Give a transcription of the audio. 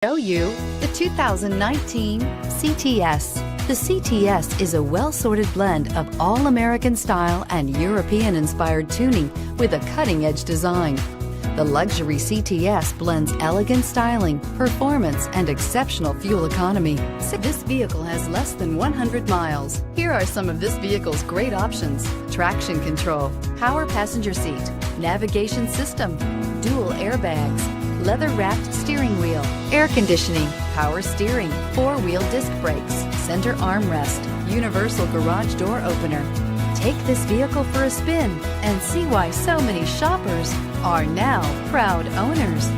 Show you the 2019 CTS. The CTS is a well-sorted blend of all-American style and European-inspired tuning with a cutting-edge design. The luxury CTS blends elegant styling, performance, and exceptional fuel economy. This vehicle has less than 100 miles. Here are some of this vehicle's great options: traction control, power passenger seat, navigation system, dual airbags, leather-wrapped steering wheel, air conditioning, power steering, four-wheel disc brakes, center armrest, universal garage door opener. Take this vehicle for a spin and see why so many shoppers are now proud owners.